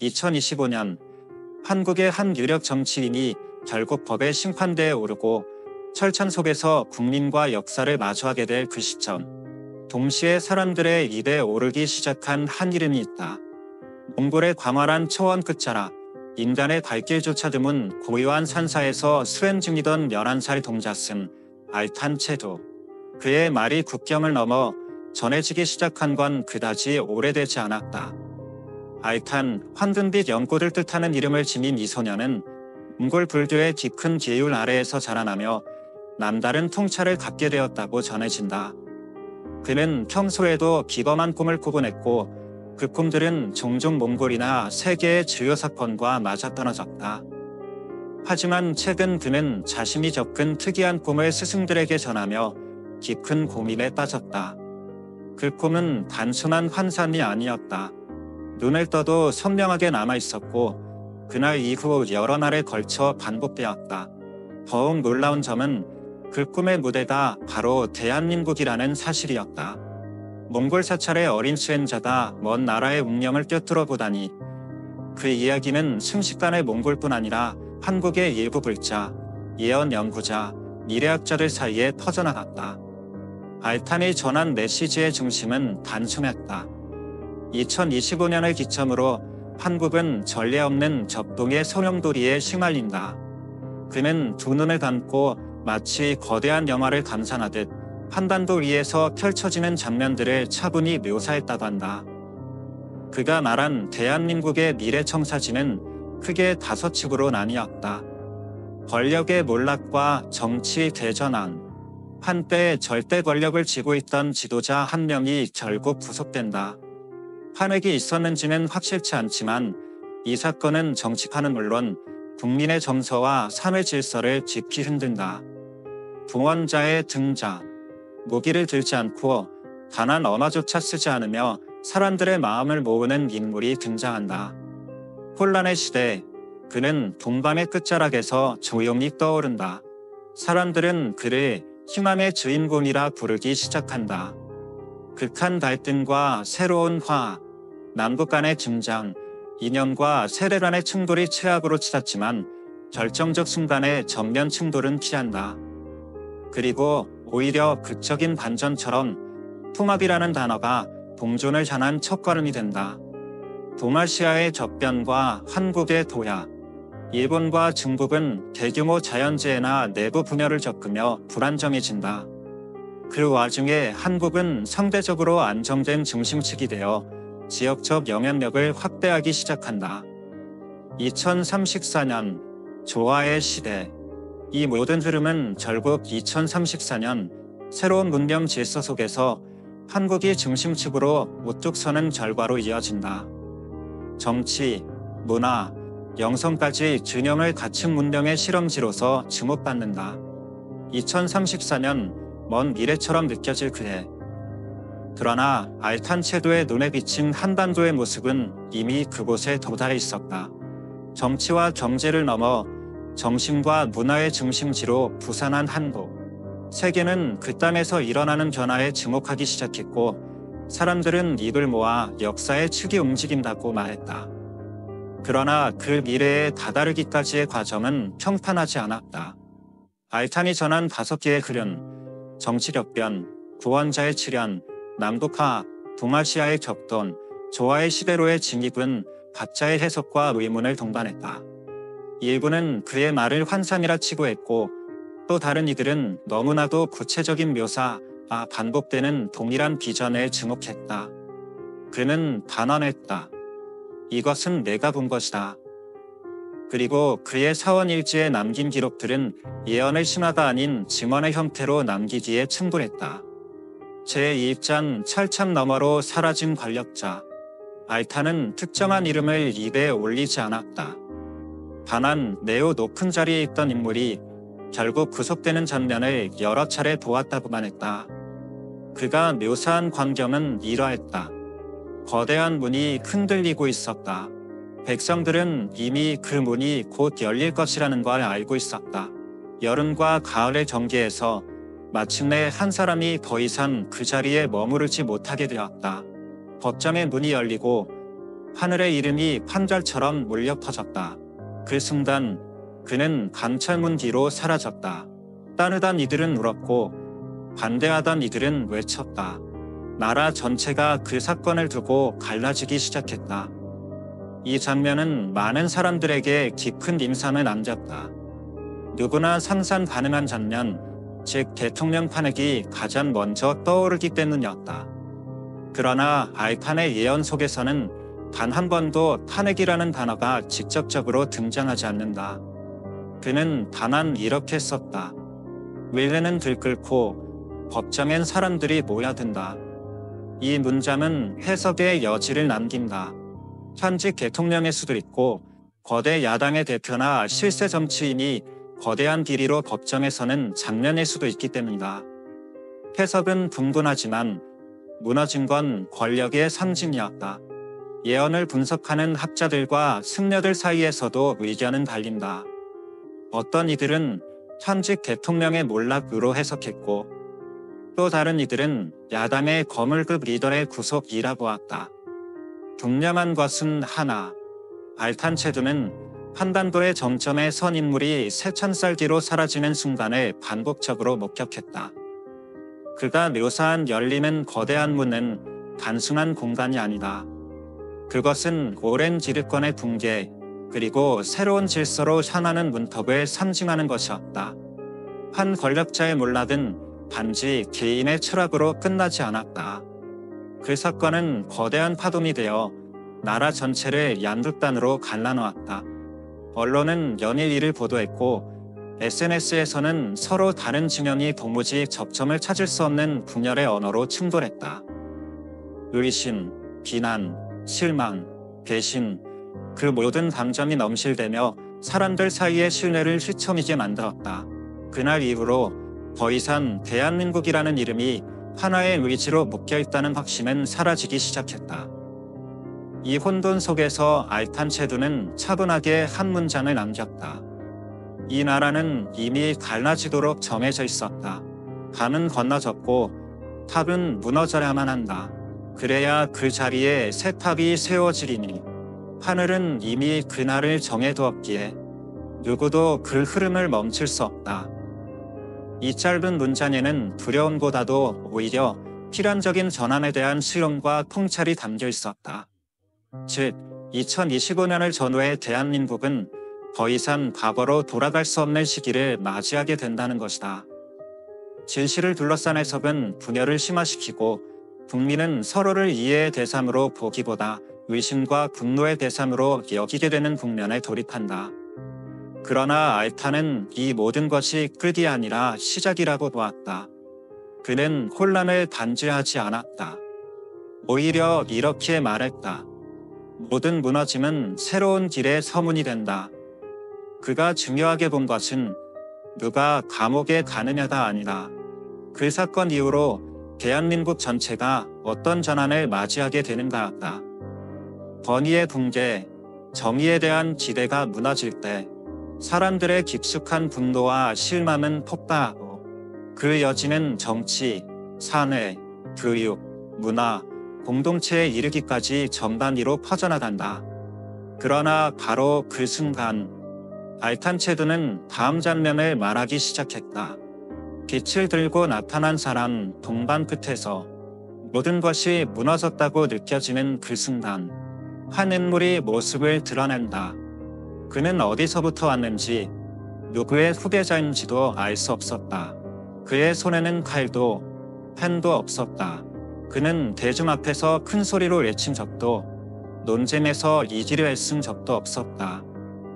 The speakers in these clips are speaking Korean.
2025년 한국의 한 유력 정치인이 결국 법의 심판대에 오르고 철천 속에서 국민과 역사를 마주하게 될 그 시점, 동시에 사람들의 입에 오르기 시작한 한 이름이 있다. 몽골의 광활한 초원 끝자락, 인간의 발길조차 드문 고요한 산사에서 수행 중이던 11살 동자승 알탄 체도. 그의 말이 국경을 넘어 전해지기 시작한 건 그다지 오래되지 않았다. 알탄, 황금빛 연꽃을 뜻하는 이름을 지닌 이 소녀는 몽골 불교의 깊은 기율 아래에서 자라나며 남다른 통찰을 갖게 되었다고 전해진다. 그는 평소에도 비범한 꿈을 꾸곤 했고 그 꿈들은 종종 몽골이나 세계의 주요 사건과 맞아떨어졌다. 하지만 최근 그는 자신이 겪은 특이한 꿈을 스승들에게 전하며 깊은 고민에 빠졌다. 그 꿈은 단순한 환상이 아니었다. 눈을 떠도 선명하게 남아있었고 그날 이후 여러 날에 걸쳐 반복되었다. 더욱 놀라운 점은 그 꿈의 무대가 바로 대한민국이라는 사실이었다. 몽골 사찰의 어린 수행자가 먼 나라의 운명을 꿰뚫어 보다니, 그 이야기는 순식간에 몽골뿐 아니라 한국의 일부 불자, 예언 연구자, 미래학자들 사이에 퍼져나갔다. 알탄이 전한 메시지의 중심은 단순했다. 2025년을 기점으로 한국은 전례 없는 적동의 소용돌이에 휘말린다. 그는 두 눈을 감고 마치 거대한 영화를 감상하듯 한반도 위에서 펼쳐지는 장면들을 차분히 묘사했다고 한다. 그가 말한 대한민국의 미래 청사진은 크게 5축으로 나뉘었다. 권력의 몰락과 정치 대전환. 한때 절대 권력을 쥐고 있던 지도자 한 명이 결국 구속된다. 탄핵이 있었는지는 확실치 않지만 이 사건은 정치판은 물론 국민의 정서와 삶의 질서를 깊이 흔든다. 동원자의 등장. 무기를 들지 않고 단한 언어조차 쓰지 않으며 사람들의 마음을 모으는 인물이 등장한다. 혼란의 시대, 그는 동방의 끝자락에서 조용히 떠오른다. 사람들은 그를 희망의 주인공이라 부르기 시작한다. 극한 갈등과 새로운 화합, 남북 간의 긴장, 이념과 세대 간의 충돌이 최악으로 치닫지만 결정적 순간에 전면 충돌은 피한다. 그리고 오히려 극적인 반전처럼 통합이라는 단어가 공존을 향한 첫걸음이 된다. 동아시아의 접변과 한국의 도약, 일본과 중국은 대규모 자연재해나 내부 분열을 겪으며 불안정해진다. 그 와중에 한국은 상대적으로 안정된 중심축이 되어 지역적 영향력을 확대하기 시작한다. 2034년 조화의 시대. 이 모든 흐름은 결국 2034년 새로운 문명 질서 속에서 한국이 중심축으로 우뚝 서는 결과로 이어진다. 정치, 문화, 영성까지 균형을 갖춘 문명의 실험지로서 주목받는다. 2034년 먼 미래처럼 느껴질 그해. 그러나 알탄 체도의 눈에 비친 한반도의 모습은 이미 그곳에 도달해 있었다. 정치와 경제를 넘어 정신과 문화의 중심지로 부산한 한국. 세계는 그 땅에서 일어나는 변화에 주목하기 시작했고 사람들은 입을 모아 역사의 축이 움직인다고 말했다. 그러나 그 미래에 다다르기까지의 과정은 평탄하지 않았다. 알탄이 전한 5개의 흐름, 정치격변, 구원자의 출현, 남북화, 동아시아의 격돈, 조화의 시대로의 진입은 각자의 해석과 의문을 동반했다. 일부는 그의 말을 환상이라 치부했고 또 다른 이들은 너무나도 구체적인 묘사와 반복되는 동일한 비전에 주목했다. 그는 단언했다. 이것은 내가 본 것이다. 그리고 그의 사원일지에 남긴 기록들은 예언의 신화가 아닌 증언의 형태로 남기기에 충분했다. 제2장 철창 너머로 사라진 권력자. 알탄은 특정한 이름을 입에 올리지 않았다. 다만 매우 높은 자리에 있던 인물이 결국 구속되는 장면을 여러 차례 보았다고만 했다. 그가 묘사한 광경은 이러했다. 거대한 문이 흔들리고 있었다. 백성들은 이미 그 문이 곧 열릴 것이라는 걸 알고 있었다. 여름과 가을의 경계에서 마침내 한 사람이 더 이상 그 자리에 머무르지 못하게 되었다. 법정의 문이 열리고 하늘의 이름이 판결처럼 울려 퍼졌다. 그 순간 그는 강철문 뒤로 사라졌다. 따르던 이들은 울었고 반대하던 이들은 외쳤다. 나라 전체가 그 사건을 두고 갈라지기 시작했다. 이 장면은 많은 사람들에게 깊은 인상을 남겼다. 누구나 상상 가능한 장면, 즉 대통령 탄핵이 가장 먼저 떠오르기 때문이었다. 그러나 알탄의 예언 속에서는 단 한 번도 탄핵이라는 단어가 직접적으로 등장하지 않는다. 그는 단한 이렇게 썼다. 의회는 들끓고 법정엔 사람들이 모여든다. 이 문장은 해석의 여지를 남긴다. 현직 대통령일 수도 있고 거대 야당의 대표나 실세 정치인이 거대한 비리로 법정에 서는 장면일 수도 있기 때문이다. 해석은 분분하지만 무너진 건 권력의 상징이었다. 예언을 분석하는 학자들과 승려들 사이에서도 의견은 달린다. 어떤 이들은 현직 대통령의 몰락으로 해석했고 또 다른 이들은 야당의 거물급 리더의 구속이라고 했다. 분명한 것은 하나, 알탄 체두는 한반도의 정점에 선 인물이 새1,000살 뒤로 사라지는 순간을 반복적으로 목격했다. 그가 묘사한 열리는 거대한 문은 단순한 공간이 아니다. 그것은 오랜 지리권의 붕괴, 그리고 새로운 질서로 향하는 문턱을 상징하는 것이었다. 한 권력자의 몰락은 단지 개인의 추락으로 끝나지 않았다. 그 사건은 거대한 파동이 되어 나라 전체를 양극단으로 갈라놓았다. 언론은 연일 이를 보도했고 SNS에서는 서로 다른 진영이 도무지 접점을 찾을 수 없는 분열의 언어로 충돌했다. 의심, 비난, 실망, 배신, 그 모든 감정이 넘실대며 사람들 사이의 신뢰를 휘청이게 만들었다. 그날 이후로 더 이상 대한민국이라는 이름이 하나의 의지로 묶여있다는 확신은 사라지기 시작했다. 이 혼돈 속에서 알탄 체두는 차분하게 한 문장을 남겼다. 이 나라는 이미 갈라지도록 정해져 있었다. 강은 건너졌고 탑은 무너져야만 한다. 그래야 그 자리에 새 탑이 세워지리니 하늘은 이미 그날을 정해두었기에 누구도 그 흐름을 멈출 수 없다. 이 짧은 문장에는 두려움보다도 오히려 필연적인 전환에 대한 실험과 통찰이 담겨 있었다. 즉, 2025년을 전후해 대한민국은 더 이상 과거로 돌아갈 수 없는 시기를 맞이하게 된다는 것이다. 진실을 둘러싼 해석은 분열을 심화시키고 국민은 서로를 이해의 대상으로 보기보다 의심과 분노의 대상으로 여기게 되는 국면에 돌입한다. 그러나 알탄은 이 모든 것이 끝이 아니라 시작이라고 보았다. 그는 혼란을 단죄하지 않았다. 오히려 이렇게 말했다. 모든 무너짐은 새로운 길의 서문이 된다. 그가 중요하게 본 것은 누가 감옥에 가느냐가 아니라 그 사건 이후로 대한민국 전체가 어떤 전환을 맞이하게 되는가였다. 권위의 붕괴, 정의에 대한 기대가 무너질 때 사람들의 깊숙한 분노와 실망은 폭발하고 그 여지는 정치, 사회, 교육, 문화, 공동체에 이르기까지 전반위로 퍼져나간다. 그러나 바로 그 순간 알탄 체두는 다음 장면을 말하기 시작했다. 빛을 들고 나타난 사람 동반 끝에서 모든 것이 무너졌다고 느껴지는 그 순간 한 인물이 모습을 드러낸다. 그는 어디서부터 왔는지 누구의 후계자인지도 알 수 없었다. 그의 손에는 칼도 펜도 없었다. 그는 대중 앞에서 큰 소리로 외친 적도 논쟁에서 이기려 애쓴 적도 없었다.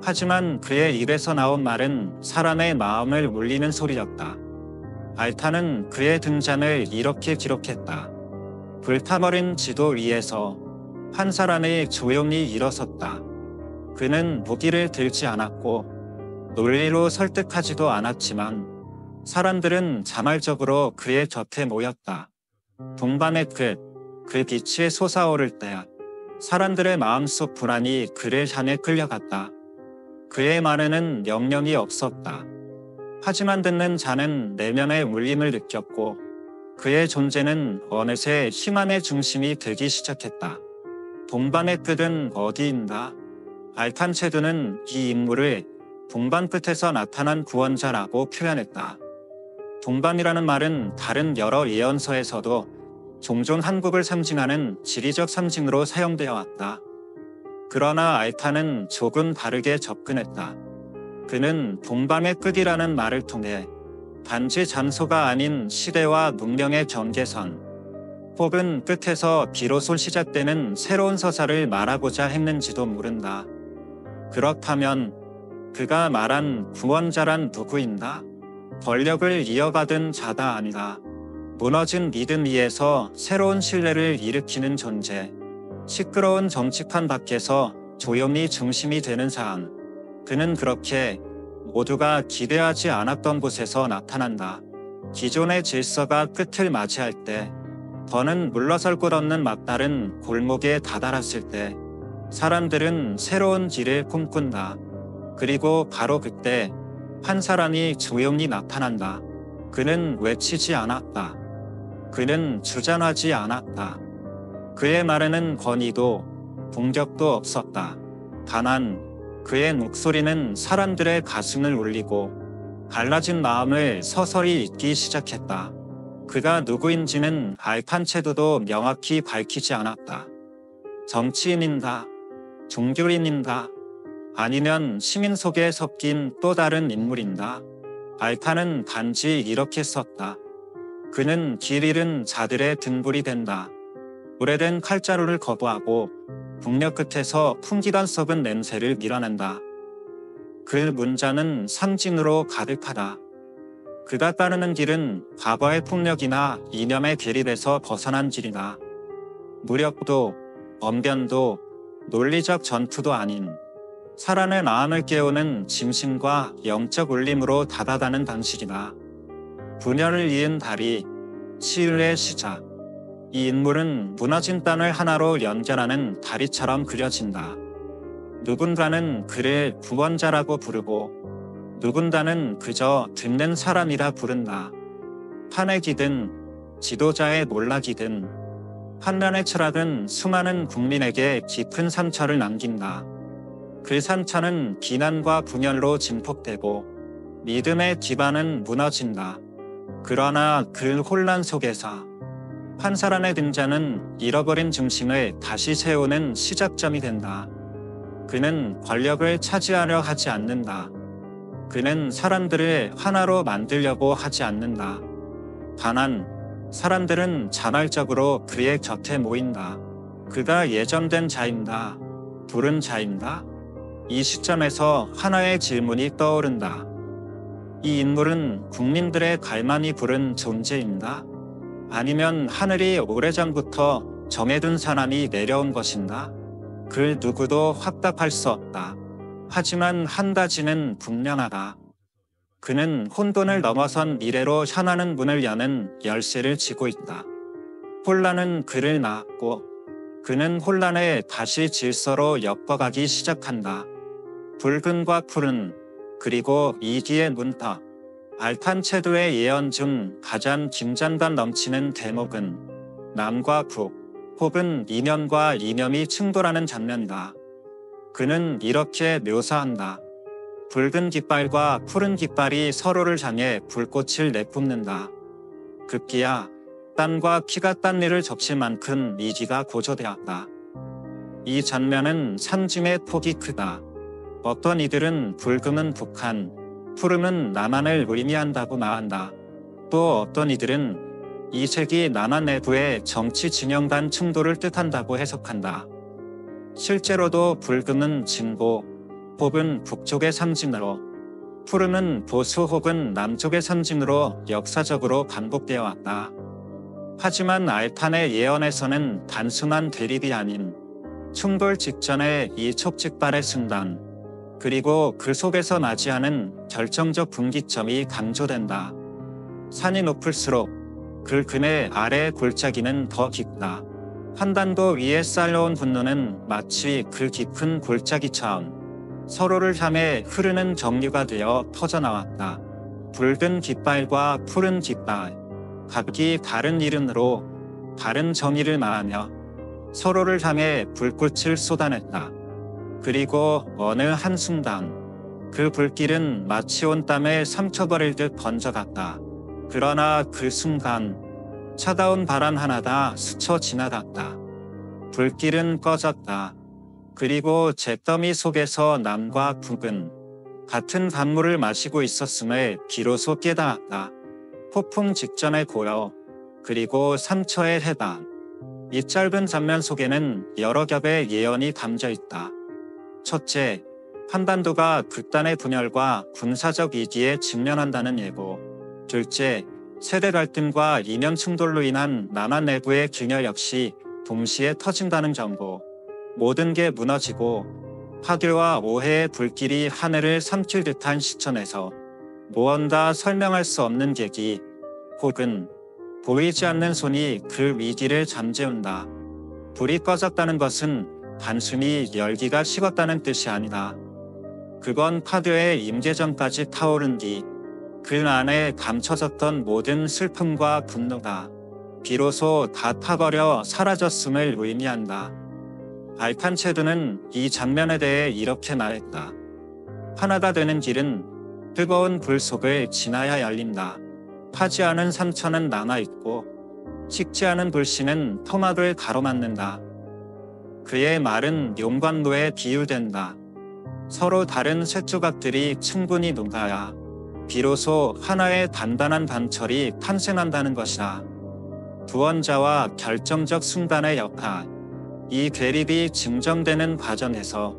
하지만 그의 입에서 나온 말은 사람의 마음을 울리는 소리였다. 알탄은 그의 등장을 이렇게 기록했다. 불타버린 지도 위에서 한 사람이 조용히 일어섰다. 그는 무기를 들지 않았고 논리로 설득하지도 않았지만 사람들은 자발적으로 그의 곁에 모였다. 동반의 끝, 그 빛이 솟아오를 때 사람들의 마음속 불안이 그를 향해 끌려갔다. 그의 말에는 명령이 없었다. 하지만 듣는 자는 내면의 울림을 느꼈고 그의 존재는 어느새 희망의 중심이 되기 시작했다. 동반의 끝은 어디인가? 알탄체드는 이 인물을 동반 끝에서 나타난 구원자라고 표현했다. 동반이라는 말은 다른 여러 예언서에서도 종종 한국을 상징하는 지리적 상징으로 사용되어 왔다. 그러나 알탄은 조금 다르게 접근했다. 그는 동반의 끝이라는 말을 통해 단지 장소가 아닌 시대와 문명의 경계선, 혹은 끝에서 비로소 시작되는 새로운 서사를 말하고자 했는지도 모른다. 그렇다면 그가 말한 구원자란 누구인가? 권력을 이어받은 자다 아니라 무너진 믿음 위에서 새로운 신뢰를 일으키는 존재, 시끄러운 정치판 밖에서 조용히 중심이 되는 사람. 그는 그렇게 모두가 기대하지 않았던 곳에서 나타난다. 기존의 질서가 끝을 맞이할 때, 더는 물러설 곳 없는 막다른 골목에 다다랐을 때 사람들은 새로운 길을 꿈꾼다. 그리고 바로 그때 한 사람이 조용히 나타난다. 그는 외치지 않았다. 그는 주장하지 않았다. 그의 말에는 권위도 공격도 없었다. 다만 그의 목소리는 사람들의 가슴을 울리고 갈라진 마음을 서서히 잊기 시작했다. 그가 누구인지는 알탄체드도 명확히 밝히지 않았다. 정치인인가? 종교인인가? 아니면 시민 속에 섞인 또 다른 인물인가? 알탄은 단지 이렇게 썼다. 그는 길 잃은 자들의 등불이 된다. 오래된 칼자루를 거부하고 북녘 끝에서 풍기던 썩은 냄새를 밀어낸다. 그 문자는 상징으로 가득하다. 그가 따르는 길은 과거의 폭력이나 이념의 대립에서 벗어난 길이다. 무력도 언변도 논리적 전투도 아닌 사람의 마음을 깨우는 진심과 영적 울림으로 다가가는 방식이다. 분열을 이은 다리, 치유의 시작. 이 인물은 무너진 땅을 하나로 연결하는 다리처럼 그려진다. 누군가는 그를 구원자라고 부르고 누군가는 그저 듣는 사람이라 부른다. 판의 기든 지도자의 몰락이든 환란의 철학은 수많은 국민에게 깊은 상처를 남긴다. 그 상처는 비난과 분열로 증폭되고 믿음의 기반은 무너진다. 그러나 그 혼란 속에서 한 사람의 등장은 잃어버린 중심을 다시 세우는 시작점이 된다. 그는 권력을 차지하려 하지 않는다. 그는 사람들을 하나로 만들려고 하지 않는다. 다만 사람들은 자발적으로 그의 곁에 모인다. 그가 예정된 자인가? 부른 자인가? 이 시점에서 하나의 질문이 떠오른다. 이 인물은 국민들의 갈망이 부른 존재인가? 아니면 하늘이 오래전부터 정해둔 사람이 내려온 것인가? 그 누구도 확답할 수 없다. 하지만 한 가지는 분명하다. 그는 혼돈을 넘어선 미래로 향하는 문을 여는 열쇠를 쥐고 있다. 혼란은 그를 낳았고 그는 혼란에 다시 질서로 엮어가기 시작한다. 붉은과 푸른, 그리고 이기의 문턱. 알탄체드의 예언 중 가장 긴장감 넘치는 대목은 남과 북, 혹은 이념과 이념이 충돌하는 장면이다. 그는 이렇게 묘사한다. 붉은 깃발과 푸른 깃발이 서로를 향해 불꽃을 내뿜는다. 급기야 땀과 피가 딴 일을 적실 만큼 이기가 고조되었다. 이 장면은 상징의 폭이 크다. 어떤 이들은 붉음은 북한, 푸름은 남한을 의미한다고 말한다. 또 어떤 이들은 이 색이 남한 내부의 정치 진영 간 충돌을 뜻한다고 해석한다. 실제로도 붉음은 진보 혹은 북쪽의 상징으로, 푸름은 보수 혹은 남쪽의 상징으로 역사적으로 반복되어 왔다. 하지만 알탄의 예언에서는 단순한 대립이 아닌 충돌 직전의 이 촉직발의 순간, 그리고 그 속에서 맞이하는 결정적 분기점이 강조된다. 산이 높을수록 그 그네 아래의 골짜기는 더 깊다. 한반도 위에 쌓여온 분노는 마치 그 깊은 골짜기처럼 서로를 향해 흐르는 정류가 되어 퍼져나왔다. 붉은 깃발과 푸른 깃발, 각기 다른 이름으로 다른 정의를 말하며 서로를 향해 불꽃을 쏟아냈다. 그리고 어느 한순간 그 불길은 마치 온 땀에 삼켜버릴 듯 번져갔다. 그러나 그 순간 차가운 바람 하나가 스쳐 지나갔다. 불길은 꺼졌다. 그리고 잿더미 속에서 남과 북은 같은 강물을 마시고 있었음을 비로소 깨달았다. 폭풍 직전의 고요, 그리고 상처의 해방. 이 짧은 장면 속에는 여러 겹의 예언이 담겨 있다. 첫째, 한반도가 극단의 분열과 군사적 위기에 직면한다는 예고. 둘째, 세대 갈등과 이념 충돌로 인한 남한 내부의 균열 역시 동시에 터진다는 정보. 모든 게 무너지고 파괴와 오해의 불길이 하늘을 삼킬 듯한 시점에서 무언가 설명할 수 없는 계기 혹은 보이지 않는 손이 그 위기를 잠재운다. 불이 꺼졌다는 것은 단순히 열기가 식었다는 뜻이 아니다. 그건 파도의 임계점까지 타오른 뒤 그 안에 감춰졌던 모든 슬픔과 분노가 비로소 다 타버려 사라졌음을 의미한다. 알칸체드는 이 장면에 대해 이렇게 말했다. 하나가 되는 길은 뜨거운 불 속을 지나야 열린다. 타지 않은 상처는 남아있고 식지 않은 불씨는 토막을 가로막는다. 그의 말은 용광로에 비유된다. 서로 다른 쇳조각들이 충분히 녹아야 비로소 하나의 단단한 반철이 탄생한다는 것이다. 구원자와 결정적 순간의 역할. 이 괴립이 증정되는 과정에서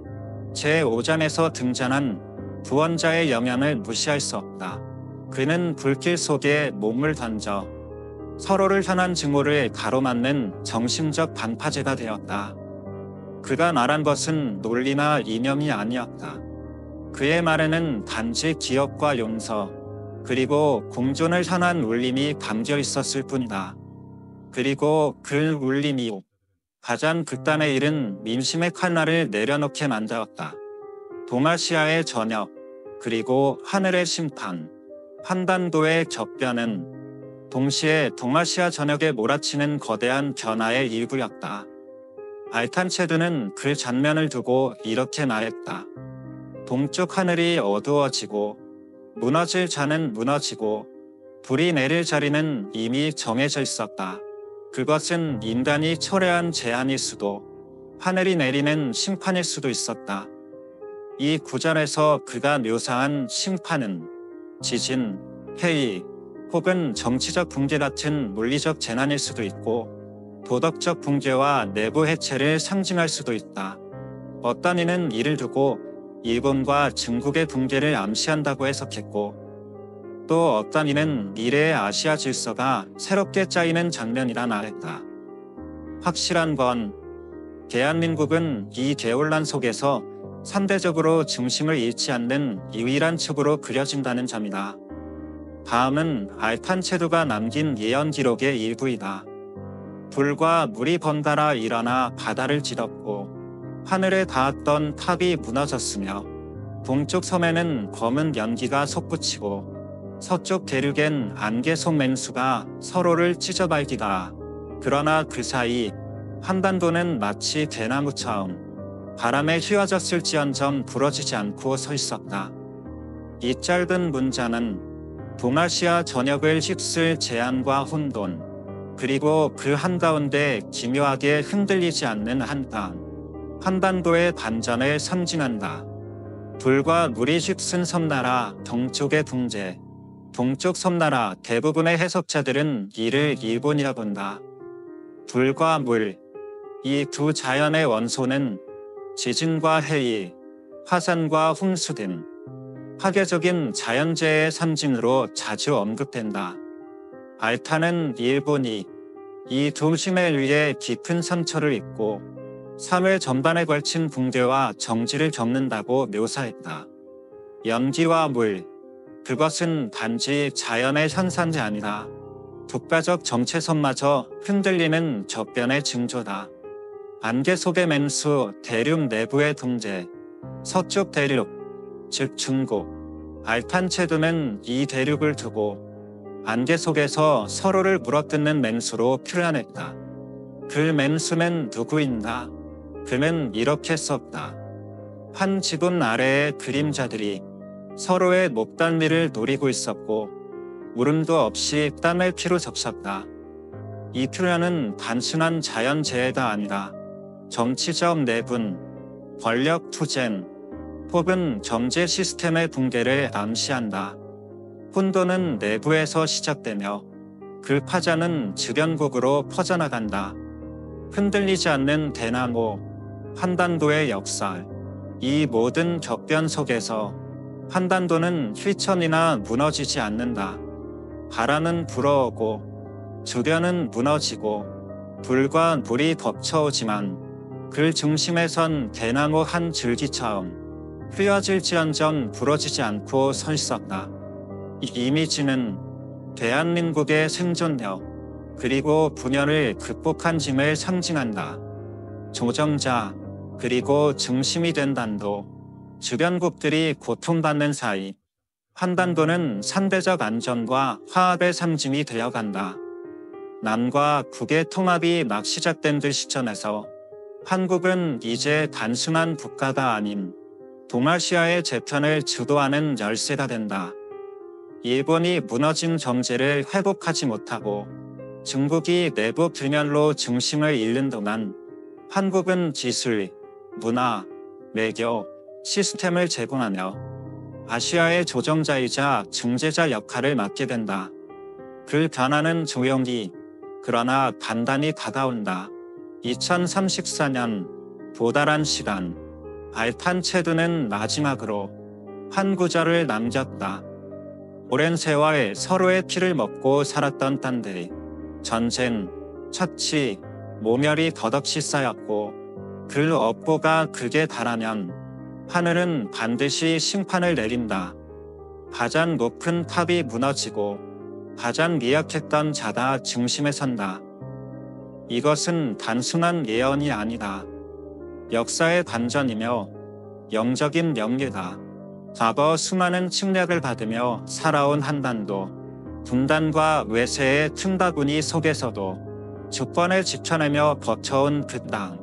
제5장에서 등장한 구원자의 영향을 무시할 수 없다. 그는 불길 속에 몸을 던져 서로를 향한 증오를 가로막는 정신적 반파제가 되었다. 그가 말한 것은 논리나 이념이 아니었다. 그의 말에는 단지 기억과 용서, 그리고 공존을 향한 울림이 담겨 있었을 뿐이다. 그리고 그 울림이 가장 극단의 일은 민심의 칼날을 내려놓게 만들었다. 동아시아의 저녁, 그리고 하늘의 심판, 한반도의 격변은 동시에 동아시아 전역에 몰아치는 거대한 변화의 일부였다. 알칸체드는 그 장면을 두고 이렇게 말했다. 동쪽 하늘이 어두워지고 무너질 자는 무너지고 불이 내릴 자리는 이미 정해져 있었다. 그것은 인간이 초래한 재앙일 수도 하늘이 내리는 심판일 수도 있었다. 이 구절에서 그가 묘사한 심판은 지진, 해이 혹은 정치적 붕괴 같은 물리적 재난일 수도 있고 도덕적 붕괴와 내부 해체를 상징할 수도 있다. 어떤 이는 이를 두고 일본과 중국의 붕괴를 암시한다고 해석했고 또 어떤 이는 미래의 아시아 질서가 새롭게 짜이는 장면이라 말했다. 확실한 건 대한민국은 이 대혼란 속에서 상대적으로 중심을 잃지 않는 유일한 축으로 그려진다는 점이다. 다음은 알칸체드가 남긴 예언 기록의 일부이다. 불과 물이 번갈아 일어나 바다를 뒤덮고 하늘에 닿았던 탑이 무너졌으며 동쪽 섬에는 검은 연기가 솟구치고 서쪽 대륙엔 안개 속 맹수가 서로를 찢어발기다. 그러나 그 사이 한반도는 마치 대나무처럼 바람에 휘어졌을지언정 부러지지 않고 서 있었다. 이 짧은 문자는 동아시아 전역을 휩쓸 재앙과 혼돈, 그리고 그 한가운데 기묘하게 흔들리지 않는 한 땅, 한반도의 반전을 상징한다. 불과 물이 휩쓴 섬나라 동쪽의 붕괴, 동쪽 섬나라 대부분의 해석자들은 이를 일본이라 본다. 불과 물, 이 두 자연의 원소는 지진과 해이, 화산과 홍수 등 파괴적인 자연재해의 상징으로 자주 언급된다. 알칸은 일본이 이 두 힘에 의해 깊은 상처를 입고 사회 전반에 걸친 붕괴와 정지를 겪는다고 묘사했다. 연기와 물, 그것은 단지 자연의 현상이 아니라 국가적 정체성마저 흔들리는 격변의 징조다. 안개 속의 맹수, 대륙 내부의 붕괴, 서쪽 대륙, 즉 중국, 알칸체드는 이 대륙을 두고 안개 속에서 서로를 물어뜯는 맹수로 표현했다. 그 맨수는 누구인가? 그는 이렇게 썼다. 한 지붕 아래의 그림자들이 서로의 목덜미를 노리고 있었고 울음도 없이 땀을 피로 적셨다. 이 표현은 단순한 자연재해가 아니라 정치적 내분, 권력 투쟁, 혹은 경제 시스템의 붕괴를 암시한다. 혼돈은 내부에서 시작되며 그 파장은 주변국으로 퍼져나간다. 흔들리지 않는 대나무, 한반도의 역사. 이 모든 격변 속에서 한반도는 휘천이나 무너지지 않는다. 바람은 불어오고 주변은 무너지고 불과 물이 덮쳐오지만 그 중심에선 대나무 한 줄기처럼 휘어질지언정 부러지지 않고 서 있었다. 이 이미지는 대한민국의 생존력 그리고 분열을 극복한 짐을 상징한다. 조정자 그리고 중심이 된 단도, 주변국들이 고통받는 사이 한반도는 상대적 안전과 화합의 상징이 되어간다. 남과 북의 통합이 막 시작된 그 시점에서 한국은 이제 단순한 국가가 아닌 동아시아의 재편을 주도하는 열세가 된다. 일본이 무너진 정제를 회복하지 못하고 중국이 내부 분열로 중심을 잃는 동안 한국은 기술, 문화, 외교, 시스템을 제공하며 아시아의 조정자이자 중재자 역할을 맡게 된다. 그 변화는 조용히 그러나 단단히 다가온다. 2034년 도달한 시간, 알탄 체두는 마지막으로 한 구절을 남겼다. 오랜 세월 서로의 피를 먹고 살았던 딴들, 전쟁, 착취, 모멸이 덧없이 쌓였고 그 업보가 극에 달하면 하늘은 반드시 심판을 내린다. 가장 높은 탑이 무너지고 가장 미약했던 자가 중심에 선다. 이것은 단순한 예언이 아니다. 역사의 반전이며 영적인 명예다. 과거 수많은 침략을 받으며 살아온 한반도, 분단과 외세의 틈바구니 속에서도 주권을 지켜내며 버텨온 그 땅.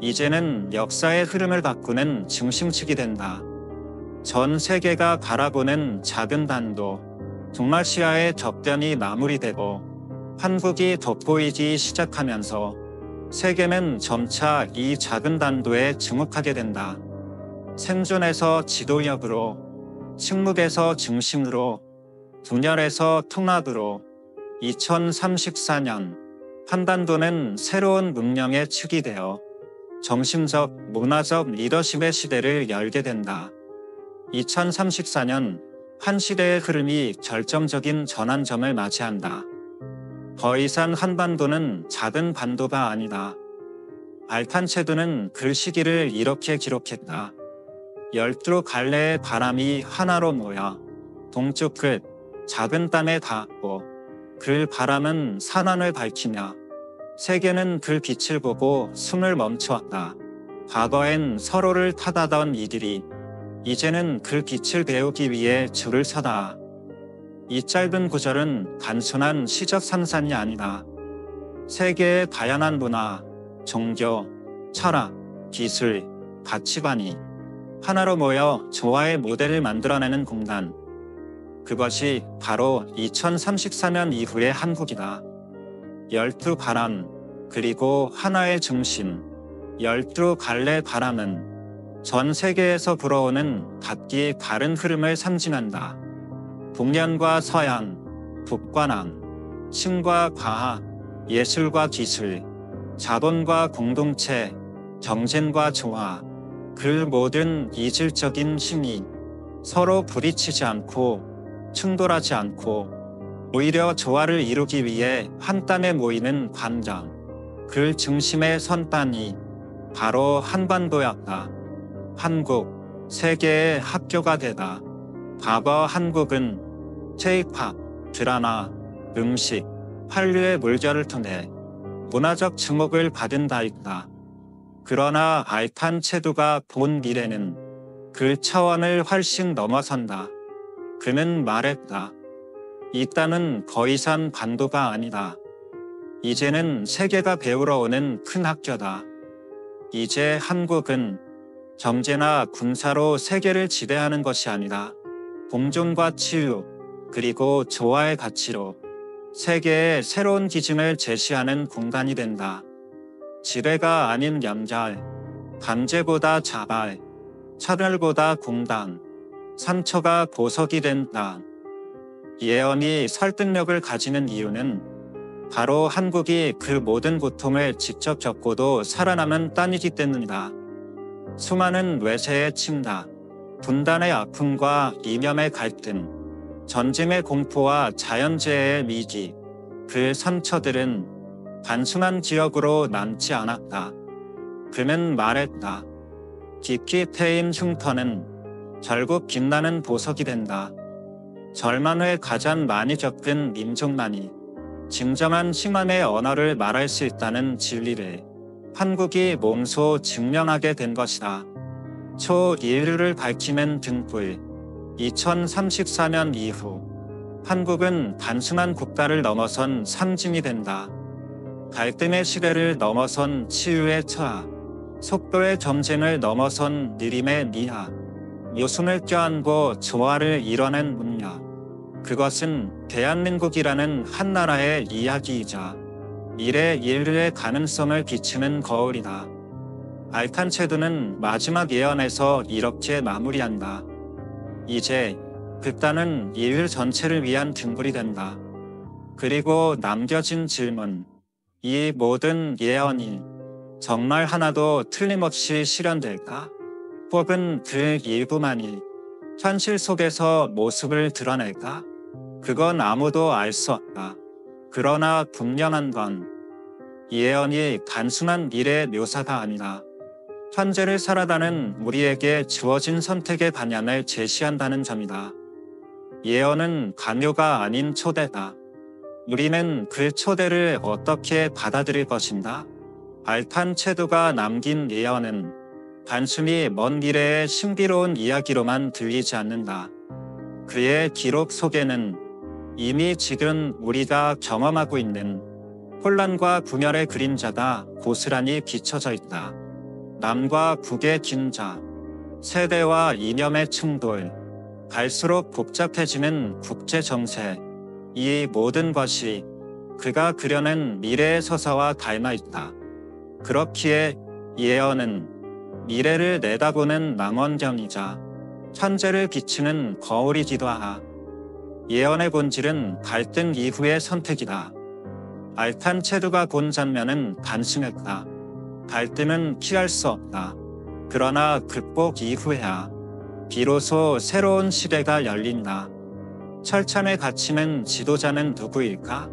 이제는 역사의 흐름을 바꾸는 중심축이 된다. 전 세계가 바라보는 작은 단도, 동아시아의 접변이 마무리되고 한국이 돋보이기 시작하면서 세계는 점차 이 작은 단도에 주목하게 된다. 생존에서 지도력으로, 침묵에서 중심으로, 분열에서 통합으로 2034년 한반도는 새로운 문명의 축이 되어 정신적, 문화적 리더십의 시대를 열게 된다. 2034년 한 시대의 흐름이 결정적인 전환점을 맞이한다. 더 이상 한반도는 작은 반도가 아니다. 알탄 체두는 그 시기를 이렇게 기록했다. 12갈래의 바람이 하나로 모여 동쪽 끝 작은 땅에 닿았고 그 바람은 산안을 밝히며 세계는 그 빛을 보고 숨을 멈추었다. 과거엔 서로를 탓하던 이들이 이제는 그 빛을 배우기 위해 줄을 서다. 이 짧은 구절은 단순한 시적 상상이 아니다. 세계의 다양한 문화, 종교, 철학, 기술, 가치관이 하나로 모여 조화의 모델을 만들어내는 공간. 그것이 바로 2034년 이후의 한국이다. 12바람, 그리고 하나의 중심, 12갈래 바람은 전 세계에서 불어오는 각기 다른 흐름을 상징한다. 동양과 서양, 북과 남, 신과 과학, 예술과 기술, 자본과 공동체, 경쟁과 조화, 그 모든 이질적인 힘이 서로 부딪히지 않고 충돌하지 않고 오히려 조화를 이루기 위해 한 땅에 모이는 광장, 그 중심의 선반이 바로 한반도였다. 한국, 세계의 학교가 되다. 과거 한국은 K-팝, 드라마, 음식, 한류의 물결을 통해 문화적 주목을 받은 바이다. 그러나 알탄 체두가 본 미래는 그 차원을 훨씬 넘어선다. 그는 말했다. 이 땅은 더 이상 반도가 아니다. 이제는 세계가 배우러 오는 큰 학교다. 이제 한국은 경제나 군사로 세계를 지배하는 것이 아니라 공존과 치유, 그리고 조화의 가치로 세계의 새로운 기준을 제시하는 공간이 된다. 지배가 아닌 연결, 강제보다 자발, 차별보다 공당, 상처가 보석이 된다. 예언이 설득력을 가지는 이유는 바로 한국이 그 모든 고통을 직접 겪고도 살아남은 땅이기 때문이다. 수많은 외세의 침략, 분단의 아픔과 이념의 갈등, 전쟁의 공포와 자연재해의 위기, 그 상처들은 단순한 기억으로 남지 않았다. 그는 말했다. 깊이 패인 흉터는 결국 빛나는 보석이 된다. 절만 후에 가장 많이 겪은 민족만이 진정한 희망의 언어를 말할 수 있다는 진리를 한국이 몸소 증명하게 된 것이다. 초인류를 밝히는 등불. 2034년 이후 한국은 단순한 국가를 넘어선 상징이 된다. 갈등의 시대를 넘어선 치유의 처하, 속도의 전쟁을 넘어선 느림의 미화, 요순을 껴안고 조화를 이뤄낸 문명. 그것은 대한민국이라는 한 나라의 이야기이자 미래 인류의 가능성을 비추는 거울이다. 알칸체드는 마지막 예언에서 이렇게 마무리한다. 이제 그 땅은 인류 전체를 위한 등불이 된다. 그리고 남겨진 질문. 이 모든 예언이 정말 하나도 틀림없이 실현될까? 혹은 그 일부만이 현실 속에서 모습을 드러낼까? 그건 아무도 알 수 없다. 그러나 분명한 건 예언이 단순한 미래의 묘사가 아니라 현재를 살아가는 우리에게 주어진 선택의 방향을 제시한다는 점이다. 예언은 강요가 아닌 초대다. 우리는 그 초대를 어떻게 받아들일 것인가? 알칸체두가 남긴 예언은 단순히 먼 미래의 신비로운 이야기로만 들리지 않는다. 그의 기록 속에는 이미 지금 우리가 경험하고 있는 혼란과 분열의 그림자가 고스란히 비춰져 있다. 남과 북의 긴장, 세대와 이념의 충돌, 갈수록 복잡해지는 국제정세, 이 모든 것이 그가 그려낸 미래의 서사와 닮아 있다. 그렇기에 예언은 미래를 내다보는 망원경이자 현재를 비추는 거울이기도 하다. 예언의 본질은 갈등 이후의 선택이다. 알칸체두가 본 장면은 단순했다. 갈등은 피할 수 없다. 그러나 극복 이후에야 비로소 새로운 시대가 열린다. 철참의 가치는 지도자는 누구일까?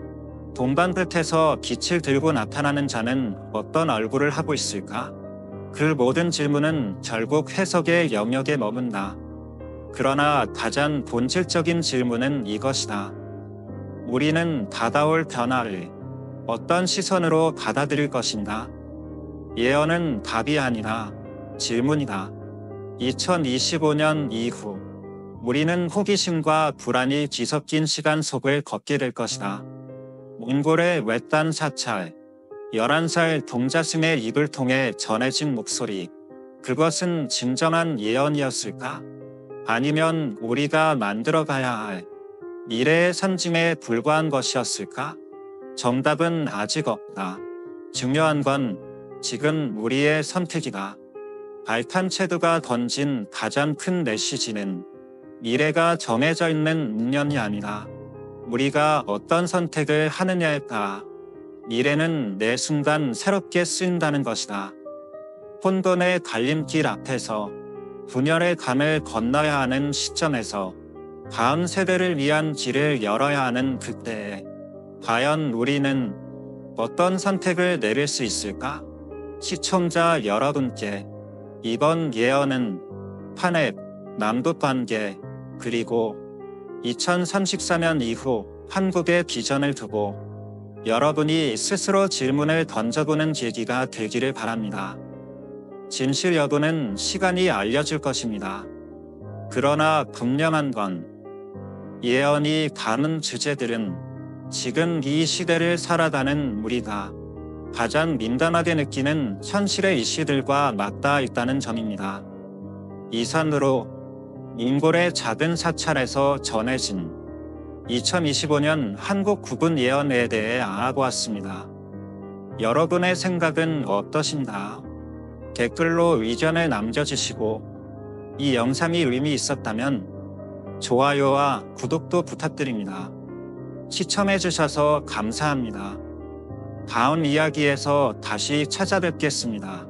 동반 끝에서 빛을 들고 나타나는 자는 어떤 얼굴을 하고 있을까? 그 모든 질문은 결국 해석의 영역에 머문다. 그러나 가장 본질적인 질문은 이것이다. 우리는 다가올 변화를 어떤 시선으로 받아들일 것인가? 예언은 답이 아니라 질문이다. 2025년 이후 우리는 호기심과 불안이 뒤섞인 시간 속을 걷게 될 것이다. 몽골의 외딴 사찰, 11살 동자승의 입을 통해 전해진 목소리. 그것은 진정한 예언이었을까? 아니면 우리가 만들어가야 할 미래의 상징에 불과한 것이었을까? 정답은 아직 없다. 중요한 건 지금 우리의 선택이다. 알칸체두가 던진 가장 큰 메시지는 미래가 정해져 있는 운명이 아니라 우리가 어떤 선택을 하느냐에 따라 미래는 매 순간 새롭게 쓰인다는 것이다. 혼돈의 갈림길 앞에서 분열의 감을 건너야 하는 시점에서 다음 세대를 위한 길을 열어야 하는 그때에 과연 우리는 어떤 선택을 내릴 수 있을까? 시청자 여러분께 이번 예언은 탄핵, 남북관계, 그리고 2034년 이후 한국의 비전을 두고 여러분이 스스로 질문을 던져보는 계기가 되기를 바랍니다. 진실 여부는 시간이 알려줄 것입니다. 그러나 분명한 건 예언이 다룬 주제들은 지금 이 시대를 살아가는 우리가 가장 민감하게 느끼는 현실의 이슈들과 맞닿아 있다는 점입니다. 이산으로 인골의 작은 사찰에서 전해진 2025년 한국 구분 예언에 대해 알아보았습니다. 여러분의 생각은 어떠신가? 댓글로 의견을 남겨주시고 이 영상이 의미 있었다면 좋아요와 구독도 부탁드립니다. 시청해주셔서 감사합니다. 다음 이야기에서 다시 찾아뵙겠습니다.